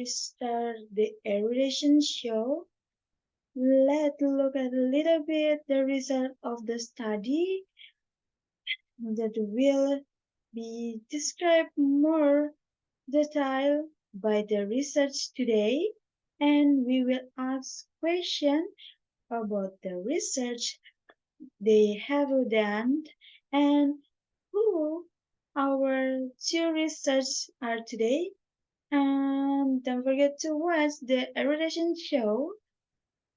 we start the Erudition Show, let's look at a little bit the result of the study that will be described more detail by the research today, and we will ask questions about the research they have done and who our two researchers are today. And don't forget to watch the Erudition Show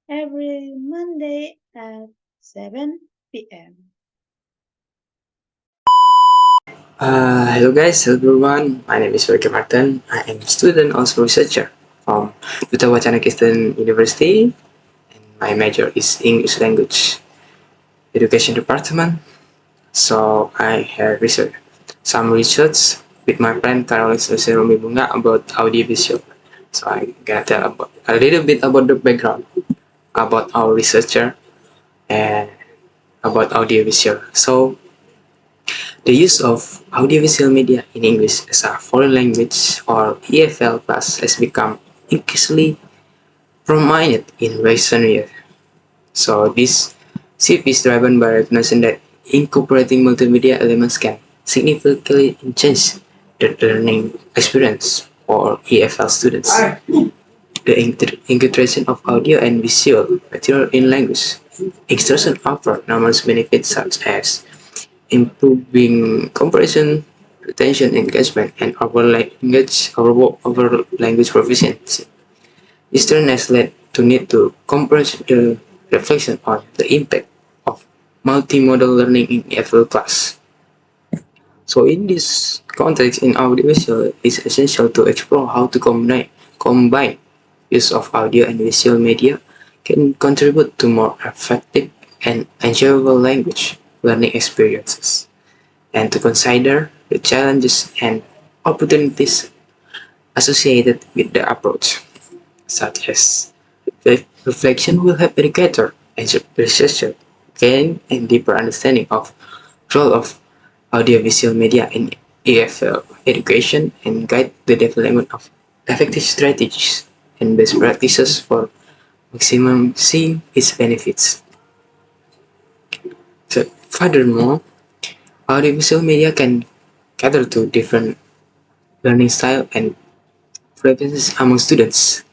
every Monday at 7 p.m. Hello guys, hello everyone. My name is Welki Marthen. I am a student also researcher from Duta Wacana Kristen University. My major is English Language Education Department. So I have researched some research with my friend Carolus Yasser Rombebunga about audiovisual. So I gonna tell about a little bit about the background about our researcher and about audiovisual. So the use of audiovisual media in English as a foreign language or EFL class has become increasingly prominent in recent years. So this shift is driven by recognition that incorporating multimedia elements can significantly enhance the learning experience for EFL students. The integration of audio and visual material in language instruction offers numerous benefits such as improving comprehension, retention, engagement, and overall language proficiency. This trend has led to need to compress the reflection on the impact of multimodal learning in EFL class. So in this context, in audiovisual, it is essential to explore how to combine use of audio and visual media can contribute to more effective and enjoyable language learning experiences, and to consider the challenges and opportunities associated with the approach, such as reflection will help educator and researcher gain a deeper understanding of the role of audiovisual media in EFL education and guide the development of effective strategies and best practices for maximizing its benefits. So, furthermore, audiovisual media can cater to different learning style and preferences among students.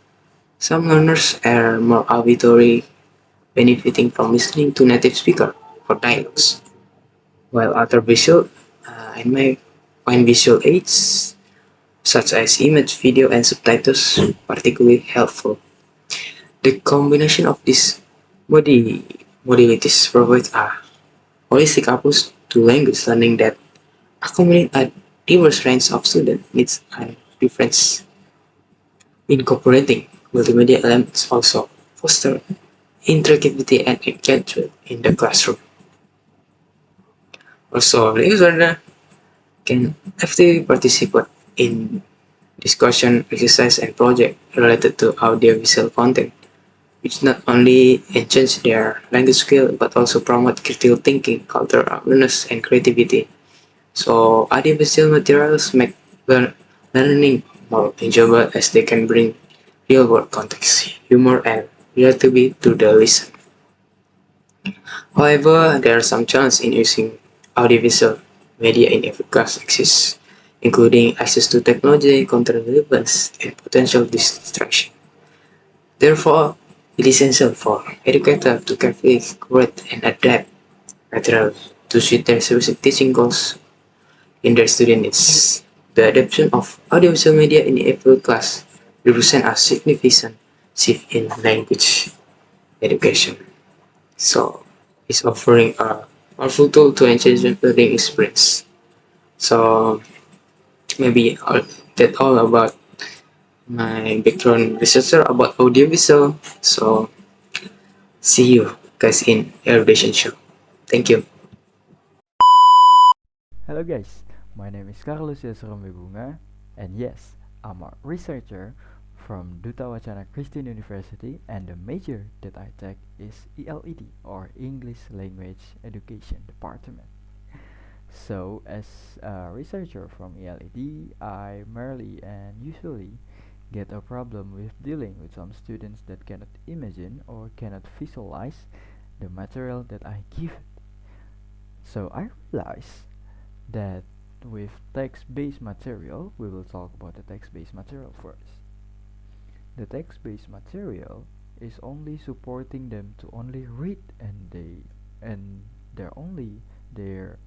Some learners are more auditory, benefiting from listening to native speaker or dialogues, while other visual and may find visual aids such as image, video, and subtitles particularly helpful. The combination of these modalities provides a holistic approach to language learning that accommodates a diverse range of student needs and preferences. Incorporating multimedia elements also foster interactivity and engagement in the classroom. Also, learners can actively participate in discussion, exercise, and project related to audiovisual content, which not only enhance their language skill but also promote critical thinking, cultural awareness, and creativity. So, audiovisual materials make learning more enjoyable as they can bring real-world context, humor, and relativity to the lesson. However, there are some challenges in using audiovisual media in every class exists, including access to technology, content relevance, and potential distraction. Therefore, it is essential for educators to carefully curate and adapt material to suit their specific teaching goals in their student needs. The adoption of audiovisual media in every class represents a significant shift in language education. So it's offering a powerful tool to enhance learning experience. So maybe that all about my background researcher about audiovisual. So see you guys in Erudition Show. Thank you. Hello guys, my name is Carolus Yasser Rombebunga, and yes, I'm a researcher from Duta Wacana Christian University, and the major that I take is ELED or English Language Education Department. So, as a researcher from ELED, I merely and usually get a problem with dealing with some students that cannot imagine or cannot visualize the material that I give. So I realized that with text-based material, we will talk about the text-based material first. The text-based material is only supporting them to only read, and their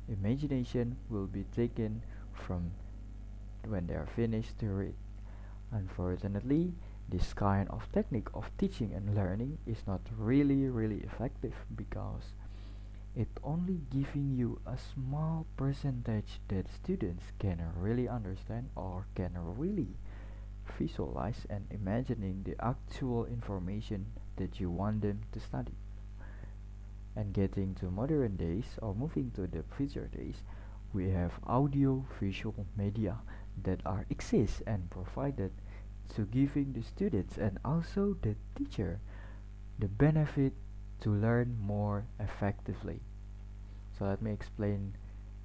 imagination will be taken from when they are finished to read. Unfortunately, this kind of technique of teaching and learning is not really effective because it only giving you a small percentage that students can really understand or can really visualize and imagining the actual information that you want them to study. And getting to modern days or moving to the future days, we have audio visual media that are exist and provided to giving the students and also the teacher the benefit to learn more effectively. So let me explain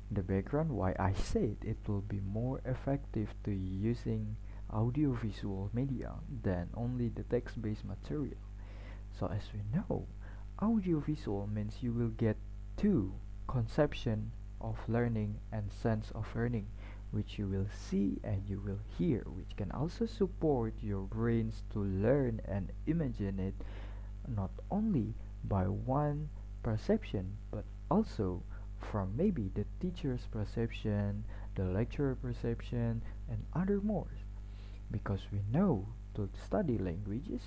the background why I said it will be more effective to using audiovisual media than only the text-based material. So as we know, audiovisual means you will get two conception of learning and sense of learning, which you will see and you will hear, which can also support your brains to learn and imagine it not only by one perception but also from maybe the teacher's perception, the lecturer perception, and other more. Because we know to study languages,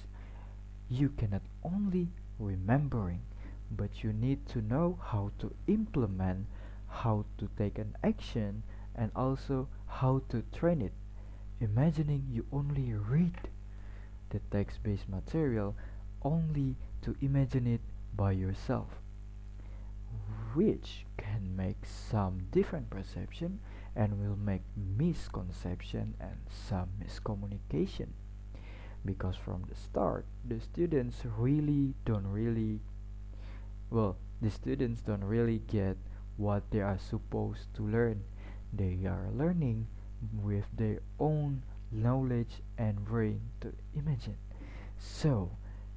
you cannot only remembering, but you need to know how to implement, how to take an action, and also how to train it. Imagining you only read the text-based material only to imagine it by yourself, which can make some different perception and will make misconception and some miscommunication, because from the start the students don't really get what they are supposed to learn. They are learning with their own knowledge and brain to imagine. So,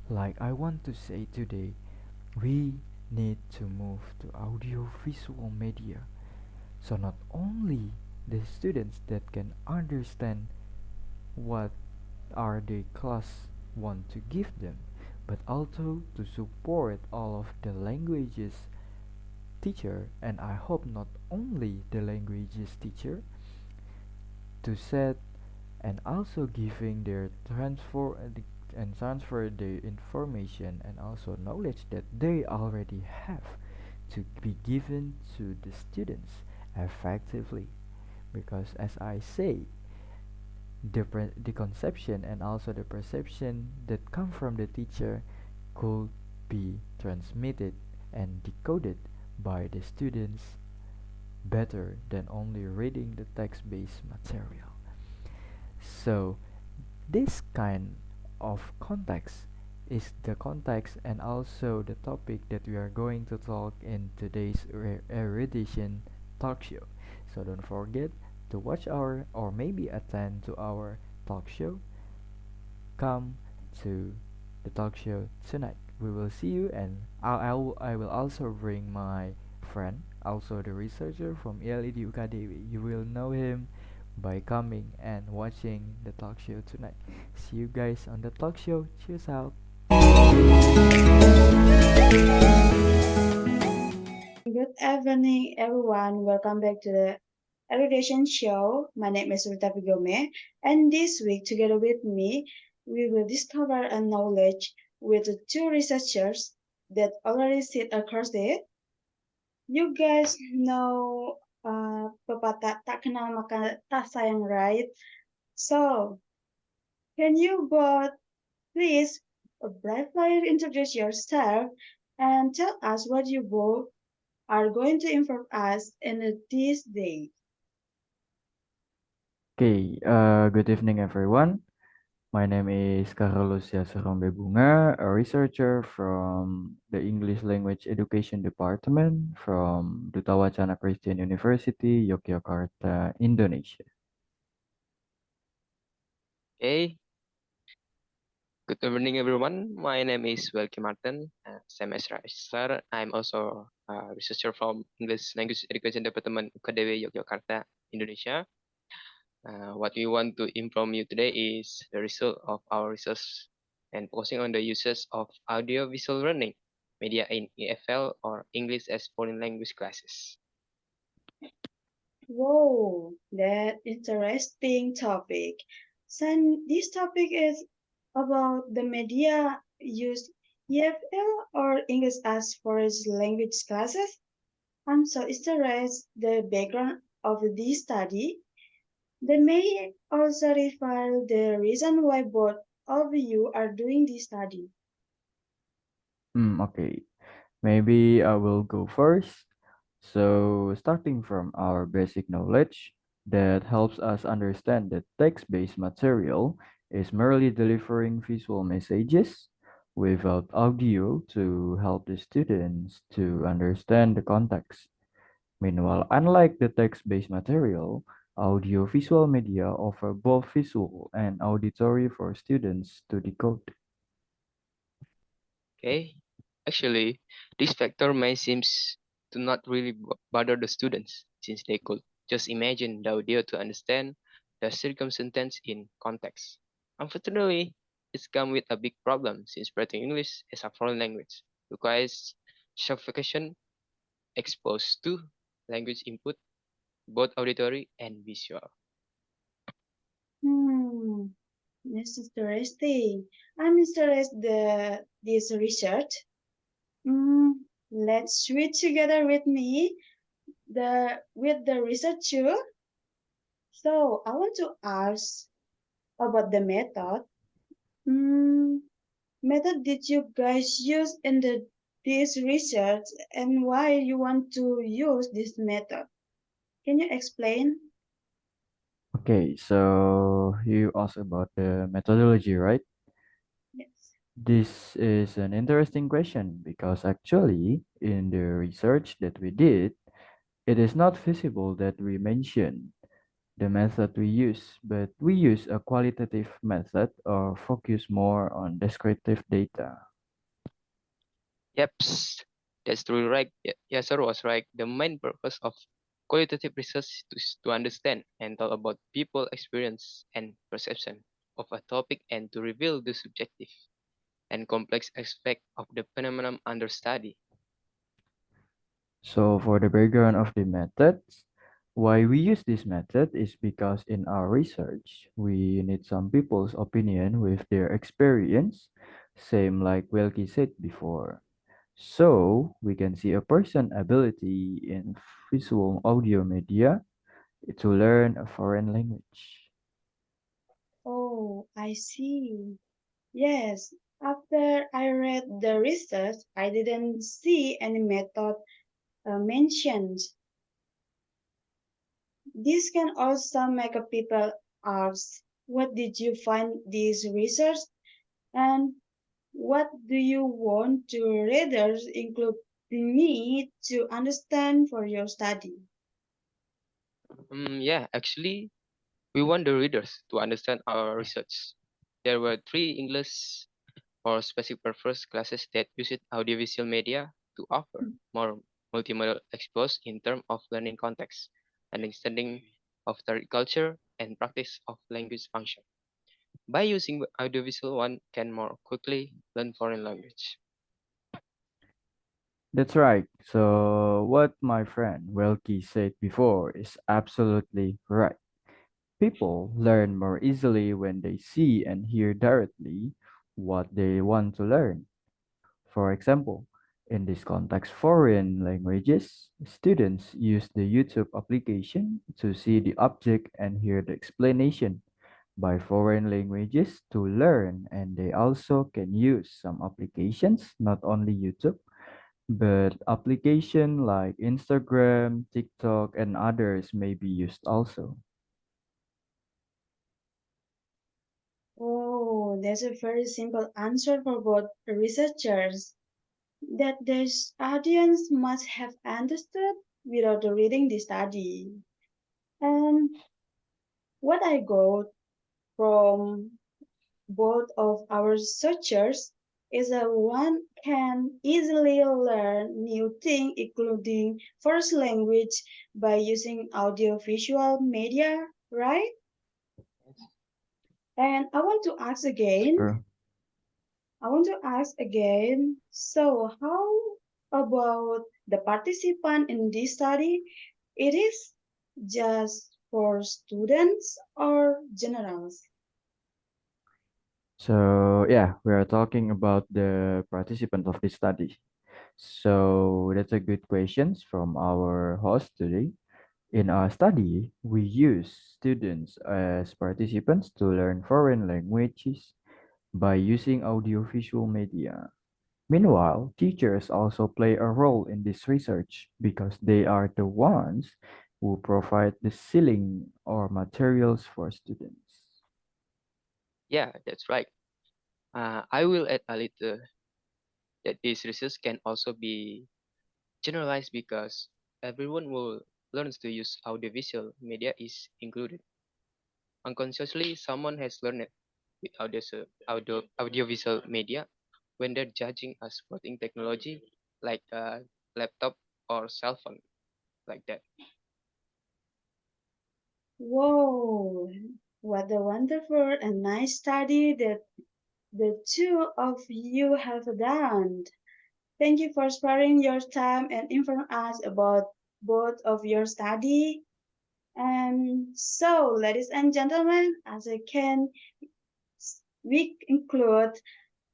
like I want to say today, we need to move to audio visual media. So not only the students that can understand what are the class want to give them, but also to support all of the languages teacher, and I hope not only the languages teacher, to set and also giving their transfer the information and also knowledge that they already have to be given to the students effectively. Because as I say, the conception and also the perception that come from the teacher could be transmitted and decoded by the students better than only reading the text-based material. So this kind of context is the context and also the topic that we are going to talk in today's Erudition talk show. So don't forget to watch our or maybe attend to our talk show. Come to the talk show tonight. We will see you, and I will also bring my friend, also the researcher from ELED Ukademi. You will know him by coming and watching the talk show tonight. See you guys on the talk show. Cheers out. Good evening, everyone. Welcome back to the Erudition Show. My name is Rita Pigome, and this week, together with me, we will discover a knowledge with the two researchers that already sit across it. You guys know pepatah tak kenal maka tak sayang, right? So, can you both please briefly introduce yourself and tell us what you both are going to inform us in this day? Okay, good evening everyone. My name is Carolus Yasser Rombebunga, a researcher from the English Language Education Department from Duta Wacana Christian University, Yogyakarta, Indonesia. Hey, good evening, everyone. My name is Welki Marthen. Same as Raisar. I'm also a researcher from English Language Education Department, UKDW Yogyakarta, Indonesia. What we want to inform you today is the result of our research and focusing on the uses of audio-visual learning media in EFL or English as foreign language classes. Whoa, that interesting topic. So this topic is about the media used EFL or English as foreign language classes. I'm so interested the background of this study. They may also reveal the reason why both of you are doing this study. Okay. Maybe I will go first. So, starting from our basic knowledge, that helps us understand that text-based material is merely delivering visual messages without audio to help the students to understand the context. Meanwhile, unlike the text-based material, audio-visual media offer both visual and auditory for students to decode. Okay, actually, this factor may seems to not really bother the students since they could just imagine the audio to understand the circumstance in context. Unfortunately, it's come with a big problem since writing English as a foreign language requires suffocation exposed to language input, both auditory and visual. Hmm, this is interesting. I'm interested this research. Hmm, let's switch together with me with the research too. So I want to ask about the method. Hmm, method did you guys use in this research and why you want to use this method? Can you explain? Okay, so you asked about the methodology, right? Yes. This is an interesting question because actually, in the research that we did, it is not feasible that we mention the method we use, but we use a qualitative method or focus more on descriptive data. Yep, that's truly right. Yasser was right. The main purpose of qualitative research is to understand and talk about people experience and perception of a topic and to reveal the subjective and complex aspect of the phenomenon under study. So, for the background of the methods, why we use this method is because in our research, we need some people's opinion with their experience, same like Welki said before. So, we can see a person ability in visual audio media to learn a foreign language. Oh, I see. Yes, after I read the research, I didn't see any method mentioned. This can also make a people ask, what did you find this research and what do you want to readers, including me, to understand for your study? Yeah, actually, we want the readers to understand our research. There were three English or specific purpose classes that used audiovisual media to offer more multimodal exposure in terms of learning context, understanding of the culture, and practice of language function. By using audiovisual, one can more quickly learn foreign language. That's right. So, what my friend Welky said before is absolutely right. People learn more easily when they see and hear directly what they want to learn. For example, in this context, foreign languages, students use the YouTube application to see the object and hear the explanation by foreign languages to learn, and they also can use some applications, not only YouTube, but application like Instagram, TikTok, and others may be used also. Oh, that's a very simple answer for both researchers that this audience must have understood without reading the study. And what I got from both of our researchers is that one can easily learn new things, including first language, by using audiovisual media, right? And Sure. I want to ask again, so how about the participant in this study? It is just for students or generals? So yeah, we are talking about the participant of this study. So that's a good questions from our host today. In our study, we use students as participants to learn foreign languages by using audiovisual media. Meanwhile, teachers also play a role in this research because they are the ones who provide the ceiling or materials for students. Yeah, that's right. I will add a little that this research can also be generalized because everyone will learns to use audiovisual media is included. Unconsciously, someone has learned with audiovisual media when they're judging a sporting technology like a laptop or cell phone, like that. Whoa, what a wonderful and nice study that the two of you have done. Thank you for sparing your time and inform us about both of your study. And so, ladies and gentlemen, as I can, we include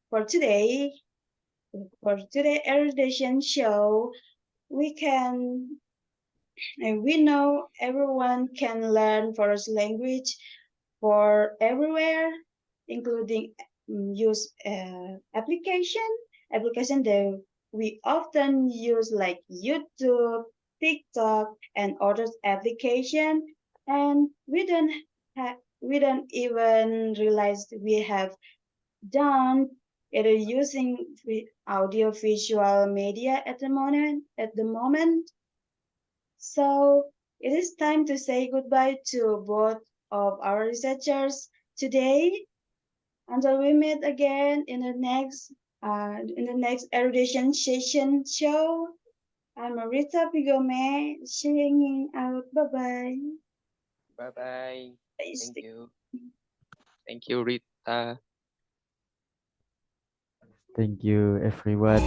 for today, for today erudition show, we can, and we know everyone can learn first language for everywhere, including use application that we often use like YouTube, TikTok, and other application, and we don't even realize we have done it using audio visual media at the moment. So it is time to say goodbye to both of our researchers today until we meet again in the next erudition session show. I'm Rita Pigome singing out. Bye bye. Bye bye. Thank you. Thank you, Rita. Thank you, everyone.